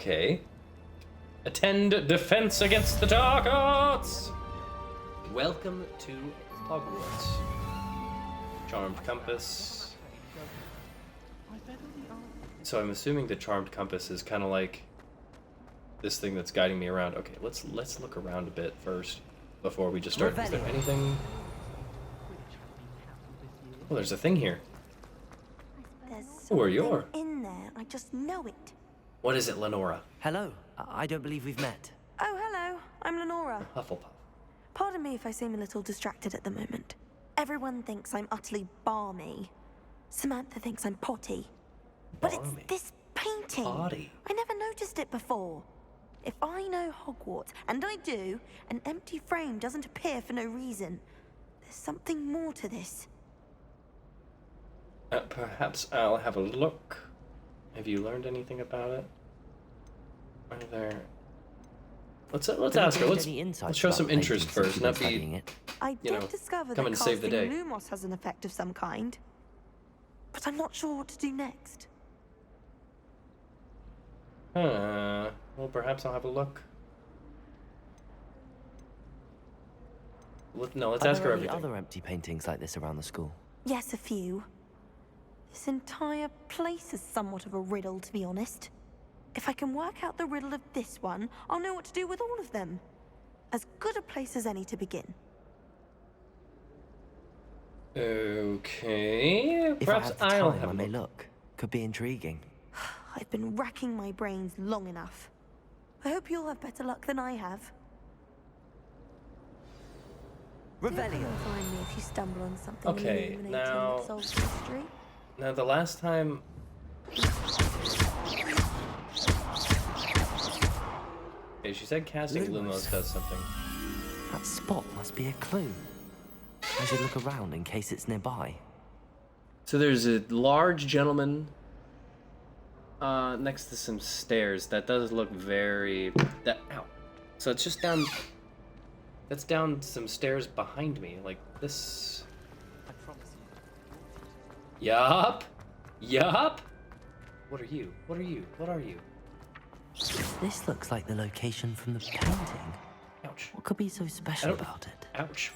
Okay. Attend defense against the dark arts. Welcome to Hogwarts. Charmed compass. So I'm assuming the charmed compass is kind of like this thing that's guiding me around. Okay, let's look around a bit first before we just start. Is there anything? Oh, there's a thing here. There's Who are you? something in there. I just know it. What is it, Lenora? Hello. I don't believe we've met. Oh, hello. I'm Lenora. Hufflepuff. Pardon me if I seem a little distracted at the moment. Everyone thinks I'm utterly balmy. Samantha thinks I'm potty. But it's Balmy. this painting. Potty. I never noticed it before. If I know Hogwarts, and I do, an empty frame doesn't appear for no reason. There's something more to this. Perhaps I'll have a look. Have you learned anything about it? Are there? Let's ask her. Let's show some interest first, not be, I did discover come that and save the casting day. Lumos has an effect of some kind. But I'm not sure what to do next. Well, perhaps I'll have a look. Let's ask her Are there any everything. other empty paintings like this around the school? Yes, a few. This entire place is somewhat of a riddle, to be honest. If I can work out the riddle of this one, I'll know what to do with all of them. As good a place as any to begin. Okay. If Perhaps I have the I'll time, have I a may look. look. Could be intriguing. I've been racking my brains long enough. I hope you'll have better luck than I have. Do come Revelio. and find me if you stumble on something Okay, illuminating now- that solves the mystery. Now, the last time. Okay, she said casting Lumos does something. That spot must be a clue. I should look around in case it's nearby. So there's a large gentleman next to some stairs. That does look very... Ow. So it's just down... That's down some stairs behind me, like this... Yup! Yup! What are you? What are you? What are you? This looks like the location from the painting. Ouch. What could be so special about it? Ouch.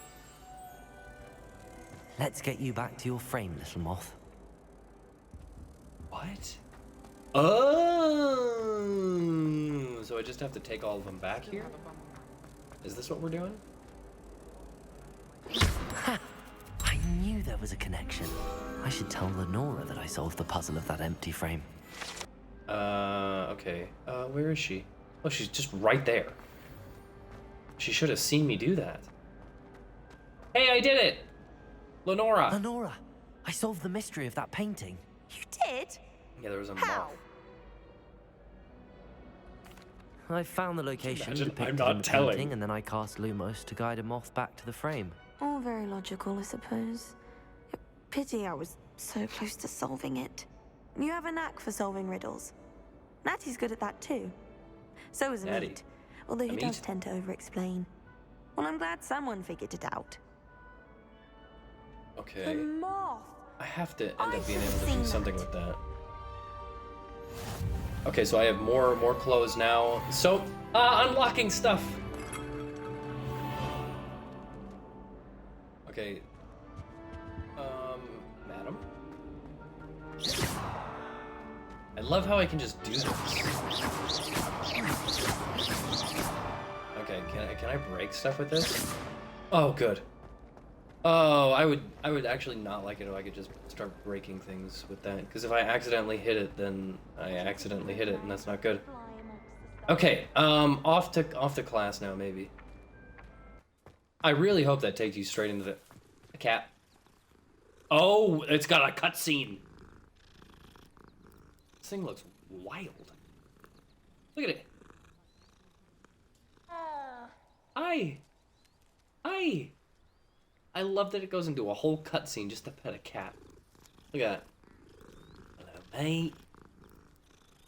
Let's get you back to your frame, little moth. What? Oh! So I just have to take all of them back here? Is this what we're doing? Ha! I knew there was a connection. I should tell Lenora that I solved the puzzle of that empty frame. Okay. Where is she? Oh, she's just right there. She should have seen me do that. Hey, I did it! Lenora! Lenora! I solved the mystery of that painting. You did? Yeah, there was a How? moth. I found the location Imagine depicted I'm in not the telling. painting, and then I cast Lumos to guide a moth back to the frame. All very logical, I suppose. Pity I was so close to solving it. You have a knack for solving riddles. Natty's good at that too. So is Natty. Amit, although he does Amit? tend to over-explain. Well, I'm glad someone figured it out. The Okay. moth! I have to end I up being should've able to do seen something that. with that. Okay, so I have more clothes now. So, unlocking stuff. Okay. Madam? I love how I can just do this. Okay, can I break stuff with this? Oh, good. Oh, I would actually not like it if I could just start breaking things with that. Because if I accidentally hit it, then I accidentally hit it, and that's not good. Okay, off to class now, maybe. I really hope that takes you straight into the cat. Oh, it's got a cutscene. This thing looks wild. Look at it. I love that it goes into a whole cutscene just to pet a cat. Look at that. Hello, mate.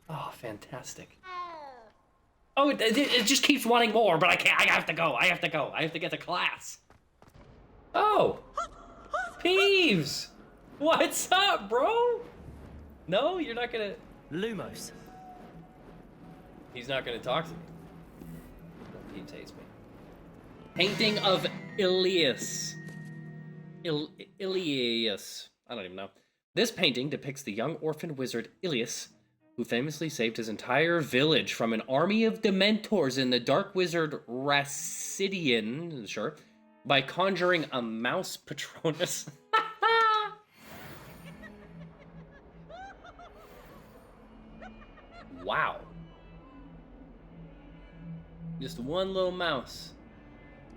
Oh, fantastic. Oh, it just keeps wanting more, but I can't. I have to go. I have to get to class. Oh, Peeves. What's up, bro? No, you're not gonna. Lumos. He's not gonna talk to me. He tastes me. Painting of Ilias. Ilias. I don't even know. This painting depicts the young orphan wizard Ilias, who famously saved his entire village from an army of Dementors in the dark wizard Racidian, sure, by conjuring a mouse Patronus. Wow. Just one little mouse.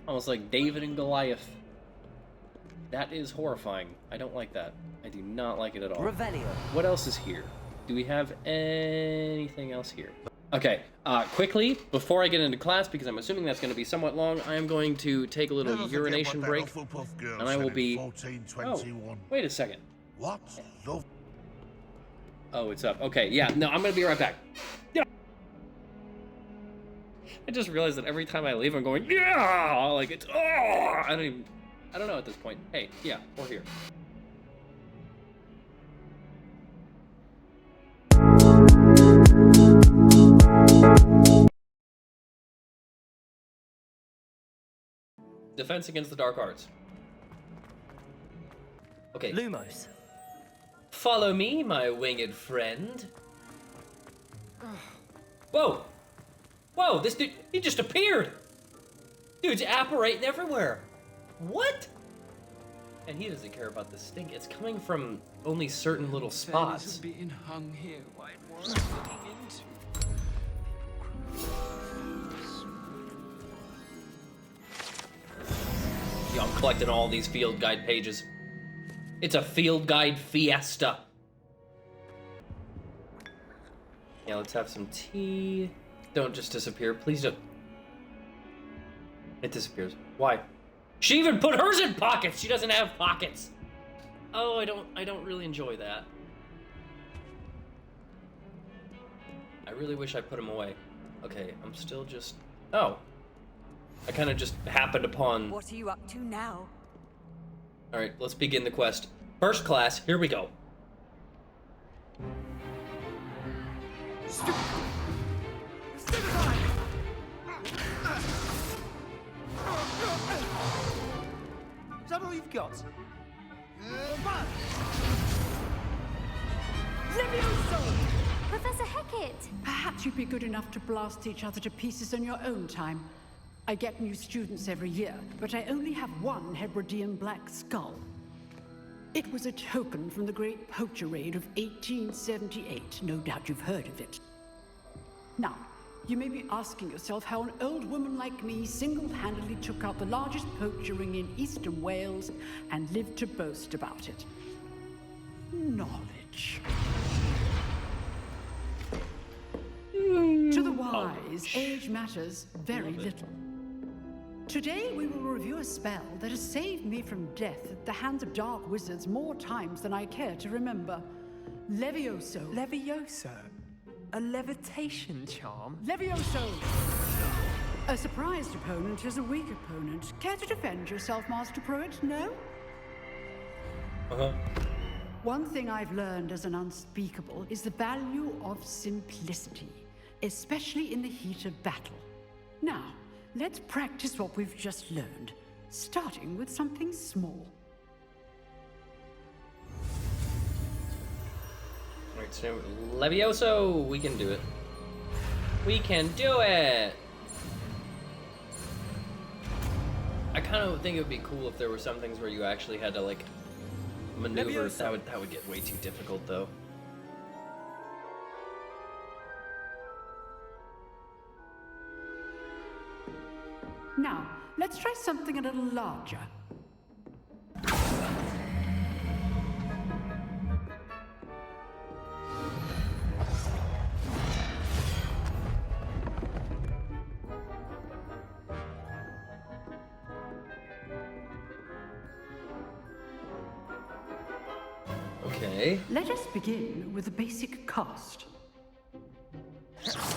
Almost like David and Goliath. That is horrifying. I don't like that. I do not like it at all. Revelio. What else is here? Do we have anything else here? Okay, quickly, before I get into class, because I'm assuming that's going to be somewhat long, I am going to take a little urination break, and I will be... Oh, wait a second. What? Oh, it's up. Okay, yeah, no, I'm going to be right back. Yeah. I just realized that every time I leave, I'm going, yeah, like it's, oh, I don't know at this point. Hey, yeah, we're here. Defense against the dark arts. Okay. Lumos. Follow me, my winged friend. Whoa! Whoa, this dude, he just appeared! Dude's apparating everywhere. What? And he doesn't care about the stink. It's coming from only certain little spots. Being hung here, why it was looking into. Yeah, I'm collecting all these field guide pages. It's a field guide fiesta. Yeah, let's have some tea. Don't just disappear, please don't. It disappears. Why? She even put hers in pockets. She doesn't have pockets. Oh, I don't really enjoy that. I really wish I put them away. Okay, I'm still just... Oh. I kind of just happened upon... What are you up to now? Alright, let's begin the quest. First class, here we go. Is that all you've got? Professor Hecat! Perhaps you'd be good enough to blast each other to pieces in your own time. I get new students every year, but I only have one Hebridean black skull. It was a token from the Great Poacher Raid of 1878. No doubt you've heard of it. Now, you may be asking yourself how an old woman like me single-handedly took out the largest poacher ring in eastern Wales and lived to boast about it. Knowledge. To the wise, age matters very little. Today we will review a spell that has saved me from death at the hands of dark wizards more times than I care to remember. Levioso. Levioso? A levitation charm? Levioso! A surprised opponent is a weak opponent. Care to defend yourself, Master Pruitt? No? Uh-huh. One thing I've learned as an unspeakable is the value of simplicity, especially in the heat of battle. Now, let's practice what we've just learned, starting with something small. Alright, so Levioso, we can do it. We can do it! I kind of think it would be cool if there were some things where you actually had to, like, maneuver. That would get way too difficult, though. Now, let's try something a little larger. Okay. Let us begin with a basic cast.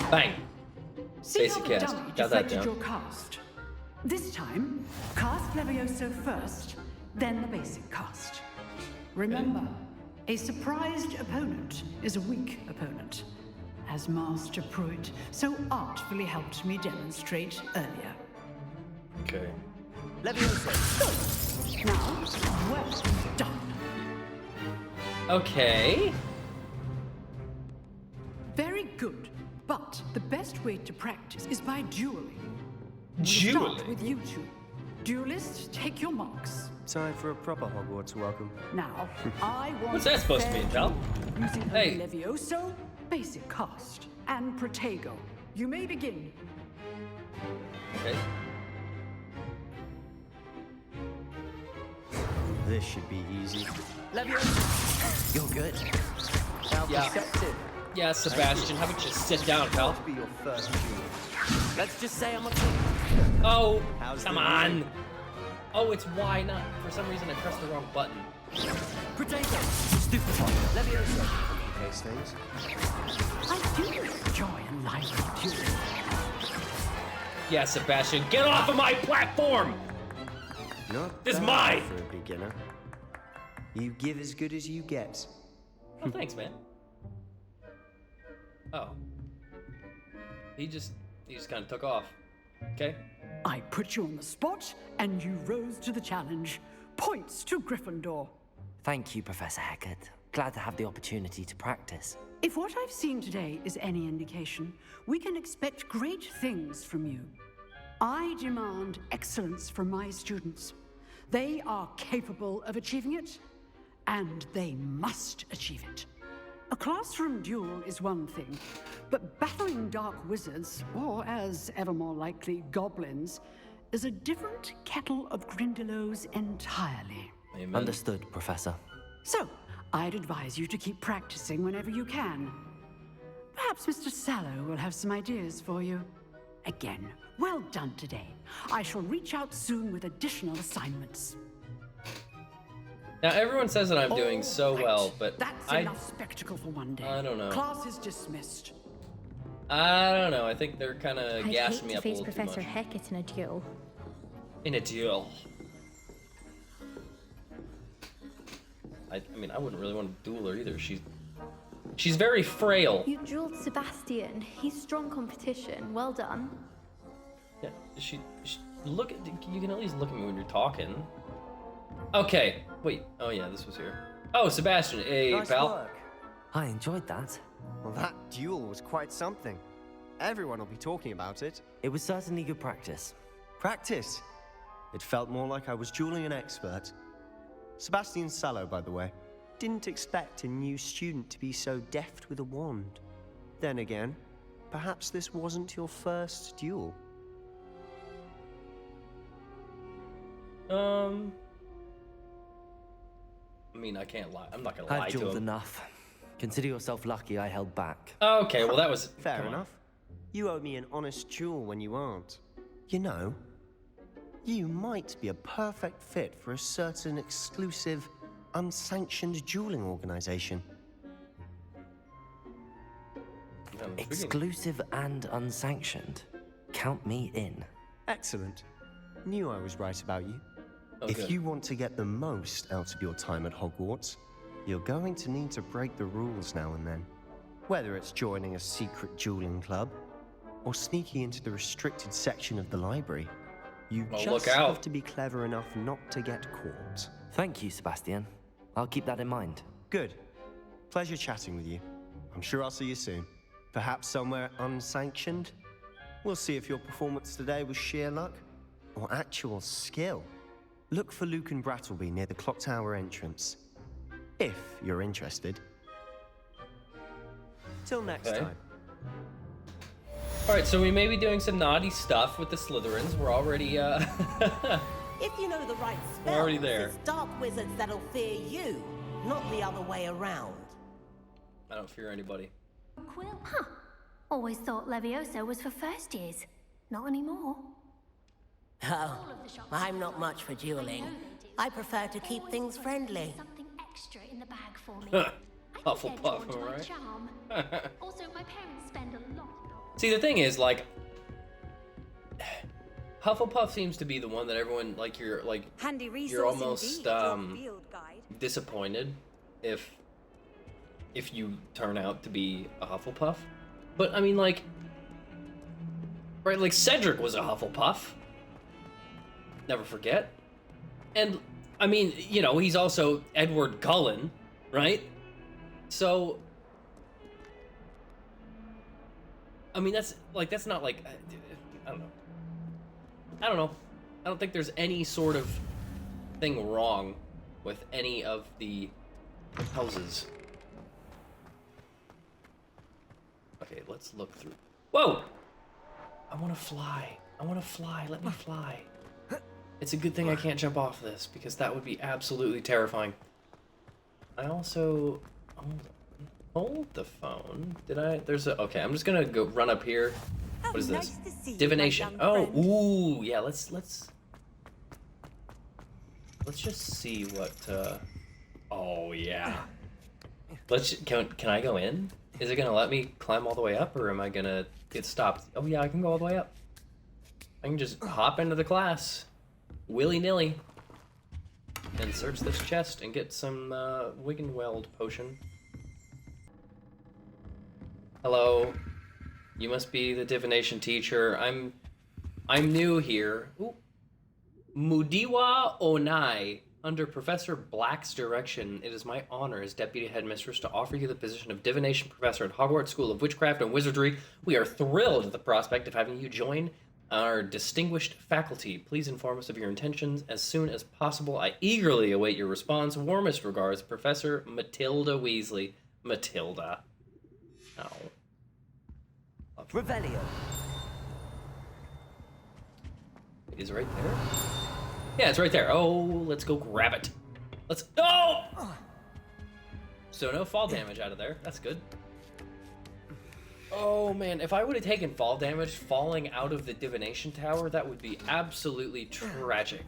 Bang! See Basic how the cast. dummy Got that deflected down. your cast. This time, cast Levioso first, then the basic cast. Remember, a surprised opponent is a weak opponent. as Master Pruitt so artfully helped me demonstrate earlier. Okay. Leviosa. Now, well done. Okay. Very good. But the best way to practice is by dueling. We'll Dueling? start with you two. Duelists, take your marks. Time for a proper Hogwarts welcome. Now, I want What's that supposed to mean, pal? using Hey. Levioso, basic cast, and Protego. You may begin. Okay. This should be easy. Leviosa. You're good. How Yeah. perceptive. Yeah, Sebastian, how about you sit down, pal? Be your first duel. Let's just say I'm a Oh, How's come the on. music? Oh, it's why not? For some reason, I pressed the wrong button. potato. Stupefy. Leviosa. Those things. I do enjoy a lively duel. Yeah, Sebastian, get off of my platform! Not It's bad mine! for a beginner. You give as good as you get. Oh, thanks, man. Oh. He just kind of took off. Okay. I put you on the spot, and you rose to the challenge. Points to Gryffindor. Thank you, Professor Hecat. Glad to have the opportunity to practice. If what I've seen today is any indication, we can expect great things from you. I demand excellence from my students. They are capable of achieving it, and they must achieve it. A classroom duel is one thing, but battling dark wizards, or as ever more likely, goblins, is a different kettle of Grindylows entirely. Amen. Understood, Professor. So, I'd advise you to keep practicing whenever you can. Perhaps Mr. Sallow will have some ideas for you. Again, well done today. I shall reach out soon with additional assignments. Now, everyone says that I'm doing so All right. well, but That's enough spectacle for one day. I don't know. Class is dismissed. I don't know. I think they're kind of I'd gassing hate me to up a face little too Professor much. Hecat in a duel. In a duel. I mean, I wouldn't really want to duel her either. She's very frail. You dueled Sebastian. He's strong competition. Well done. Yeah, she look at. You can at least look at me when you're talking. Okay, wait. Oh yeah, this was here. Oh, Sebastian, hey Nice pal. work. I enjoyed that. Well, that duel was quite something. Everyone will be talking about it. It was certainly good practice. Practice. It felt more like I was dueling an expert. Sebastian Sallow, by the way. Didn't expect a new student to be so deft with a wand. Then again, perhaps this wasn't your first duel. I mean, I can't lie. I'm not gonna lie I've to dueled him. enough. Consider yourself lucky I held back. Okay, well that was Fair come on. enough. You owe me an honest duel when you aren't. You know, you might be a perfect fit for a certain exclusive, unsanctioned dueling organization. Yeah, I'm freaking- Exclusive and unsanctioned. Count me in. Excellent. Knew I was right about you. Oh, If good. you want to get the most out of your time at Hogwarts, you're going to need to break the rules now and then. Whether it's joining a secret dueling club or sneaking into the restricted section of the library, you Oh, just look out. have to be clever enough not to get caught. Thank you, Sebastian. I'll keep that in mind. Good. Pleasure chatting with you. I'm sure I'll see you soon. Perhaps somewhere unsanctioned? We'll see if your performance today was sheer luck or actual skill. Look for Luke and Brattleby near the clock tower entrance. If you're interested. Till next Okay. time. All right, so we may be doing some naughty stuff with the Slytherins. We're already If you know the right We're spells, already there. it's dark wizards that'll fear you, not the other way around. I don't fear anybody. Quill? Huh. Always thought Levioso was for first years. Not anymore. Oh, I'm not much for dueling. I prefer to keep things friendly. Something extra in the bag for me. Hufflepuff, all right. charm. Also, my parents spend a lot. See, the thing is, like, Hufflepuff seems to be the one that everyone you're Handy resource you're almost indeed, your field guide. disappointed if you turn out to be a Hufflepuff. But I mean, like, right? Like Cedric was a Hufflepuff. Never forget. And I mean, you know, he's also Edward Cullen, right? So, I mean, that's not like, I don't know. I don't know. I don't think there's any sort of thing wrong with any of the houses. Okay, let's look through. Whoa! I want to fly. I want to fly. Let me fly. It's a good thing I can't jump off this, because that would be absolutely terrifying. I also... Hold the phone. Did I? There's a... Okay, I'm just gonna go run up here. What is this? Nice to see you, Divination. my young Oh, friend. ooh, yeah. Let's just see what. Oh yeah. Can I go in? Is it gonna let me climb all the way up, or am I gonna get stopped? Oh yeah, I can go all the way up. I can just hop into the class, willy-nilly, and search this chest and get some Wiggenweld potion. Hello. You must be the divination teacher. I'm new here. Ooh. Mudiwa Onai. Under Professor Black's direction, it is my honor as deputy headmistress to offer you the position of divination professor at Hogwarts School of Witchcraft and Wizardry. We are thrilled at the prospect of having you join our distinguished faculty. Please inform us of your intentions as soon as possible. I eagerly await your response. Warmest regards, Professor Matilda Weasley. Matilda. Oh. Revelio. Is it right there? Yeah, it's right there. Oh, let's go grab it. Let's... No! So no fall damage out of there. That's good. Oh, man. If I would have taken fall damage falling out of the divination tower, that would be absolutely tragic.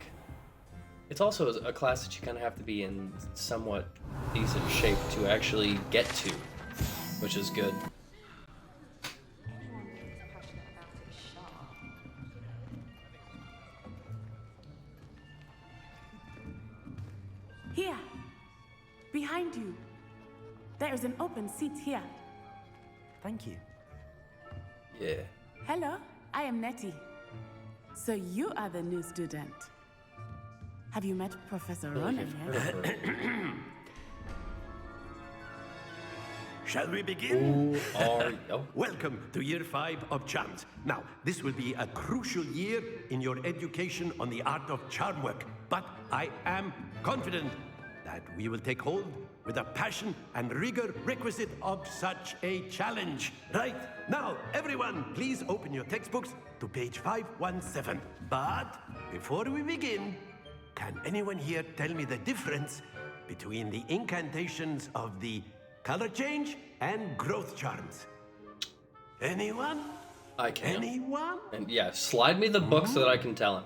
It's also a class that you kind of have to be in somewhat decent shape to actually get to, which is good. Here, behind you. There is an open seat here. Thank you. Yeah. Hello, I am Nettie. So you are the new student. Have you met Professor Ronan yet? Shall we begin? Who are you? Oh. Welcome to year 5 of charms. Now, this will be a crucial year in your education on the art of charm work, but I am confident that we will take hold with a passion and rigor requisite of such a challenge. Right, now, everyone, please open your textbooks to page 517. But before we begin, can anyone here tell me the difference between the incantations of the color change and growth charms? Anyone? I can. Anyone? And yeah, slide me the book so that I can tell him.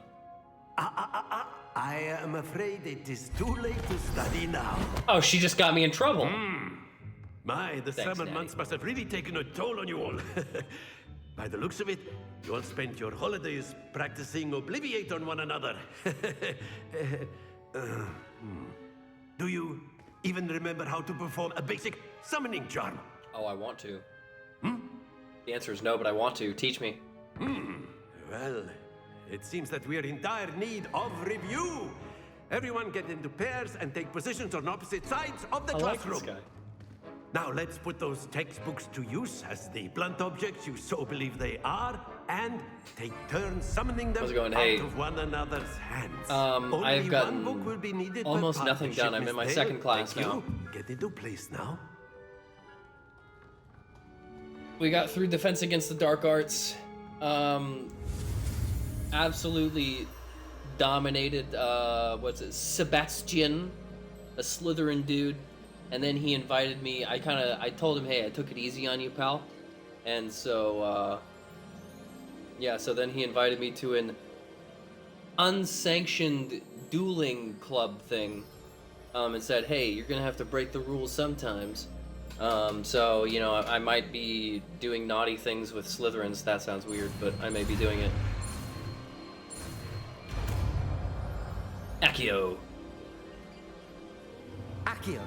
I am afraid it is too late to study now. Oh, she just got me in trouble. My, the Thanks, summer Natty. months must have really taken a toll on you all. By the looks of it, you all spent your holidays practicing Obliviate on one another. Do you even remember how to perform a basic summoning charm? Oh, I want to. The answer is no, but I want to. Teach me. Well, it seems that we are in dire need of review. Everyone get into pairs and take positions on opposite sides of the I like classroom. this guy. Now let's put those textbooks to use as the blunt objects you so believe they are, and take turns summoning them How's it going? out Hey. of one another's hands. I've Only gotten one book will be needed per almost nothing partnership, done. I'm in my Miss second Dale. class Thank now. you. Get into place now. We got through Defense Against the Dark Arts. Absolutely dominated, what's it, Sebastian, a Slytherin dude. And then he invited me, I told him, hey, I took it easy on you, pal. And so, yeah, so then he invited me to an unsanctioned dueling club thing. And said, hey, you're gonna have to break the rules sometimes. So, you know, I might be doing naughty things with Slytherins. That sounds weird, but I may be doing it. Accio. Accio.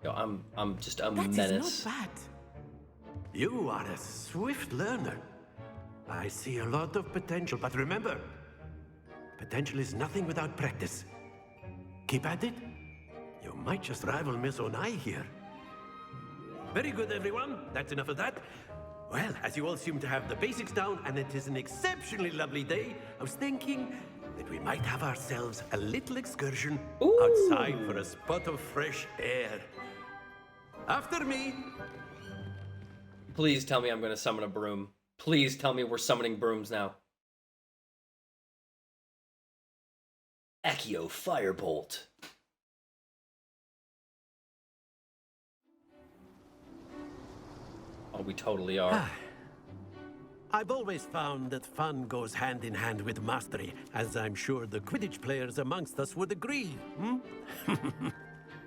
Yo, I'm just a That menace. is not bad. You are a swift learner. I see a lot of potential, but remember, potential is nothing without practice. Keep at it. You might just rival Miss Onai here. Very good, everyone. That's enough of that. Well, as you all seem to have the basics down, and it is an exceptionally lovely day, I was thinking that we might have ourselves a little excursion outside for a spot of fresh air. After me. Please tell me I'm going to summon a broom. Please tell me we're summoning brooms now. Accio Firebolt. Oh, we totally are. I've always found that fun goes hand in hand with mastery, as I'm sure the Quidditch players amongst us would agree.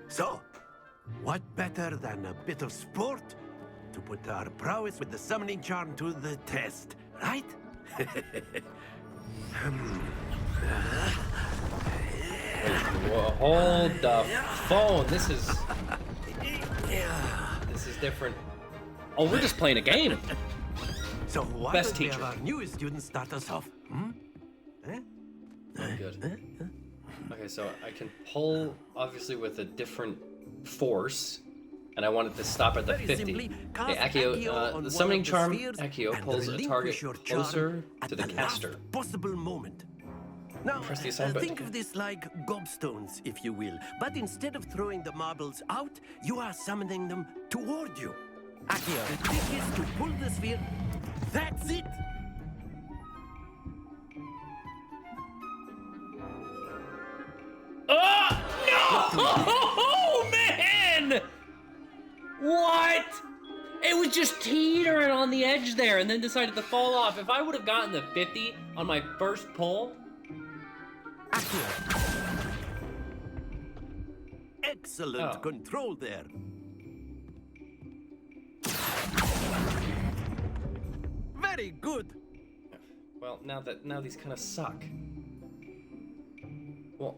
So, what better than a bit of sport to put our prowess with the summoning charm to the test, right? Hold the phone. This is different. Oh, we're just playing a game. So why Best don't we teacher. have our newest student start us off? Good. Okay, so I can pull obviously with a different force, and I want it to stop at the Very 50. simply, cast Okay, Accio, Accio on the one summoning of the charm spheres Accio and pulls a relinquish target your charm closer at to the caster. last possible moment. Now, Press the assign button. think of this like gobstones, if you will. But instead of throwing the marbles out, you are summoning them toward you. Accio, the trick is to pull the sphere. That's it! Oh man! What? It was just teetering on the edge there and then decided to fall off. If I would have gotten the 50 on my first pull. Excellent control there. Very good. Well, now these kind of suck. Well,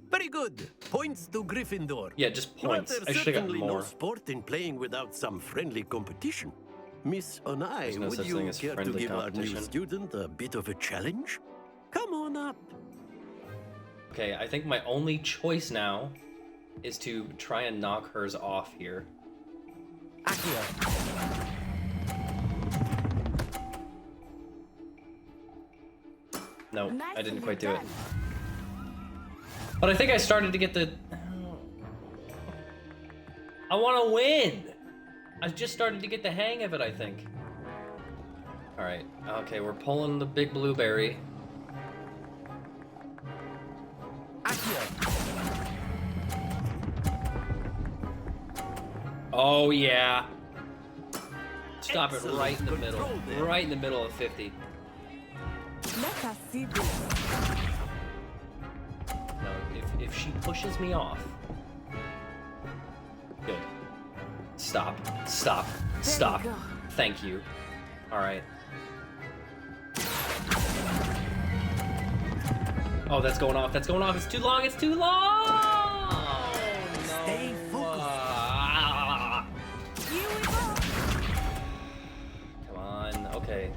very good. Points to Gryffindor. Yeah, just points. But I there's should have got certainly more. no sport in playing without some friendly competition. Miss Onai, There's no would such you thing as care to friendly give our new competition. student a bit of a challenge? Come on up. Okay, I think my only choice now is to try and knock hers off here. No, I didn't quite do it. But I think I started to get the... I want to win! I just started to get the hang of it, I think. Alright, okay, we're pulling the big blueberry. Oh, yeah. Stop it right in the middle. Right in the middle of 50. Let us see this. No, if she pushes me off. Good. Stop. Stop. Stop. go. Thank you. Alright. Oh, that's going off. That's going off. It's too long. It's too long! No. Stay focused. Here we go. Come on. Okay.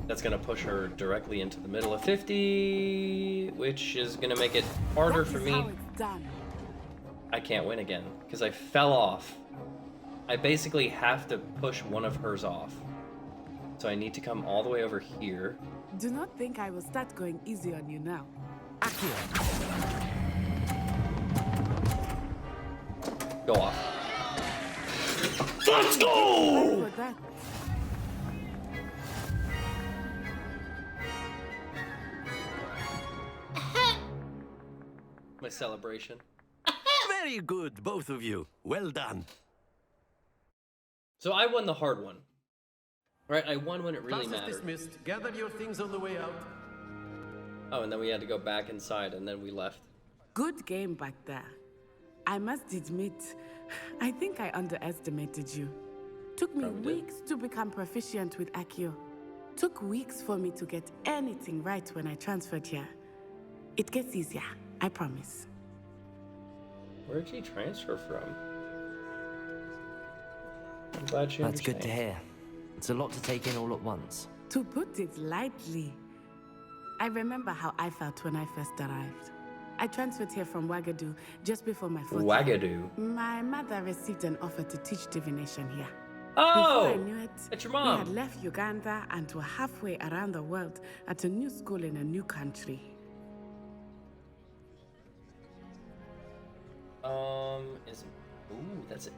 That's gonna push her directly into the middle of 50, which is gonna make it harder That for is me. how it's done. I can't win again because I fell off. I basically have to push one of hers off. So I need to come all the way over here. Do not think I will start going easy on you now. Go off. Let's go! For that. My celebration. Very good, both of you. Well done. So I won the hard one. Right, I won when it really Class is mattered. dismissed. Gather your things on the way out. Oh, and then we had to go back inside, and then we left. Good game back there. I must admit, I think I underestimated you. Took me Probably did. weeks to become proficient with accio. Took weeks for me to get anything right when I transferred here. It gets easier, I promise. Where did she transfer from? I'm glad she That's good to understands. hear. It's a lot to take in all at once. To put it lightly, I remember how I felt when I first arrived. I transferred here from Wagadu just before my 4th year. Wagadu. My mother received an offer to teach divination here. Oh! Before I knew it, That's your we mom. had left Uganda and were halfway around the world at a new school in a new country.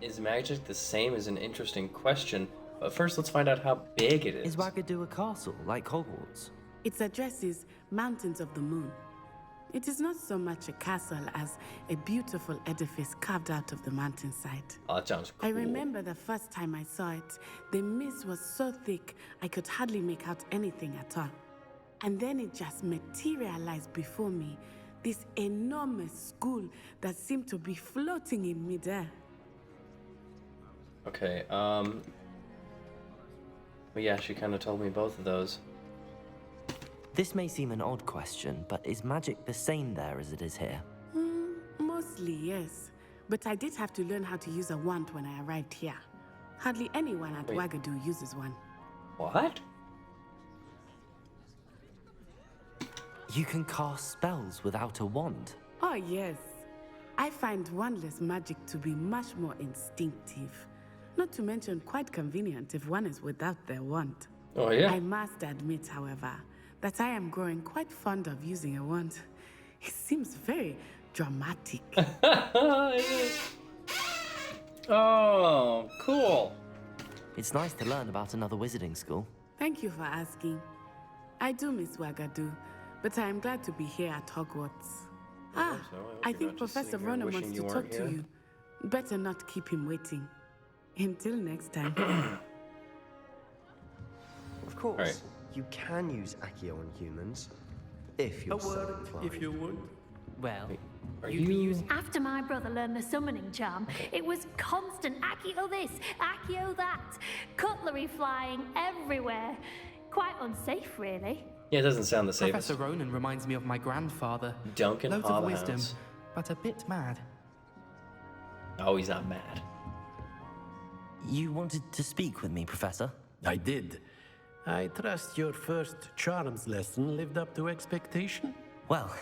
Is magic the same? Is an interesting question. But first, let's find out how big it is. Is Wagadu a castle, like Hogwarts? Its address is Mountains of the Moon. It is not so much a castle as a beautiful edifice carved out of the mountainside. Oh, that sounds cool. I remember the first time I saw it, the mist was so thick I could hardly make out anything at all. And then it just materialized before me, this enormous school that seemed to be floating in midair. Okay, well, yeah, she kind of told me both of those. This may seem an odd question, but is magic the same there as it is here? Mostly, yes. But I did have to learn how to use a wand when I arrived here. Hardly anyone at Wagadu uses one. What? You can cast spells without a wand. Oh, yes. I find wandless magic to be much more instinctive. Not to mention quite convenient if one is without their wand. Oh, yeah? I must admit, however, that I am growing quite fond of using a wand. It seems very dramatic. Oh, cool. It's nice to learn about another wizarding school. Thank you for asking. I do miss Wagadu, but I am glad to be here at Hogwarts. I think Professor Ronan wants to talk to you. Better not keep him waiting. Until next time. Of course, right. You can use accio on humans, if you're so inclined. If you would. Well, Are you... After my brother learned the summoning charm, it was constant accio this, accio that, cutlery flying everywhere. Quite unsafe, really. Yeah, it doesn't sound the safest. Professor Ronan reminds me of my grandfather. Duncan Loads of wisdom, Hobhouse. but a bit mad. Oh, he's not mad. you wanted to speak with me, Professor? I did. I trust your first charms lesson lived up to expectation? Well,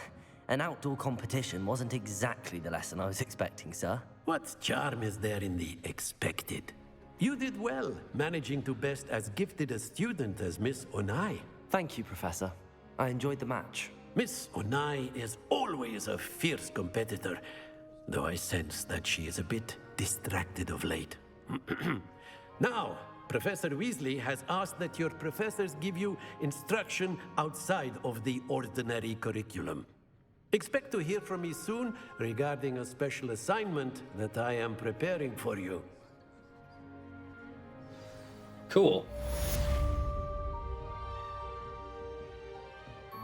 an outdoor competition wasn't exactly the lesson I was expecting, sir. What charm is there in the expected? You did well, managing to best as gifted a student as Miss Onai. Thank you, Professor. I enjoyed the match. Miss Onai is always a fierce competitor, though I sense that she is a bit distracted of late. Now, Professor Weasley has asked that your professors give you instruction outside of the ordinary curriculum. Expect to hear from me soon regarding a special assignment that I am preparing for you. Cool.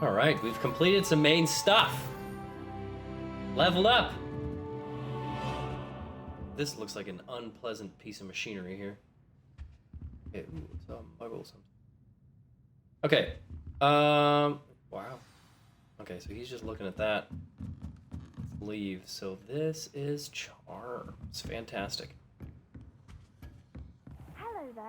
All right, we've completed some main stuff. Leveled up. This looks like an unpleasant piece of machinery here. Okay, ooh, it's muggle something. Okay. Wow. Okay, so he's just looking at that. Let's leave. So this is charms. Fantastic. Hello there.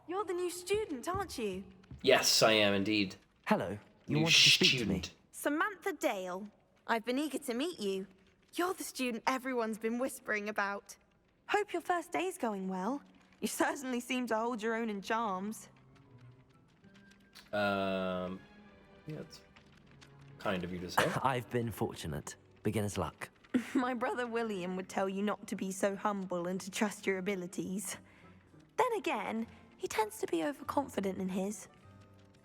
You're the new student, aren't you? Yes, I am indeed. Hello. You New wanted to speak to me? student. Samantha Dale. I've been eager to meet you. You're the student everyone's been whispering about. Hope your first day's going well. You certainly seem to hold your own in charms. Yeah, it's kind of you to say. I've been fortunate. Beginner's luck. My brother William would tell you not to be so humble and to trust your abilities. Then again, he tends to be overconfident in his.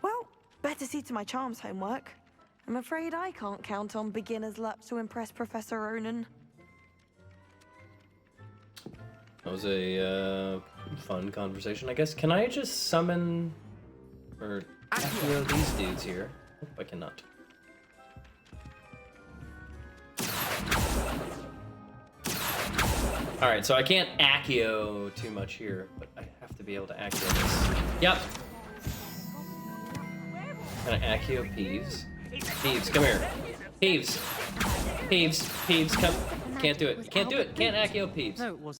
Well, better see to my charms homework. I'm afraid I can't count on beginner's luck to impress Professor Ronan. That was a fun conversation, I guess. Can I just summon or accio these dudes here? Nope, I cannot. All right, so I can't accio too much here, but I have to be able to accio this. Yep. Kind of accio Peeves. Peeves, come here. Peeves. Peeves, come. Can't do it. You can't do it. Can't accio Peeves. No, it was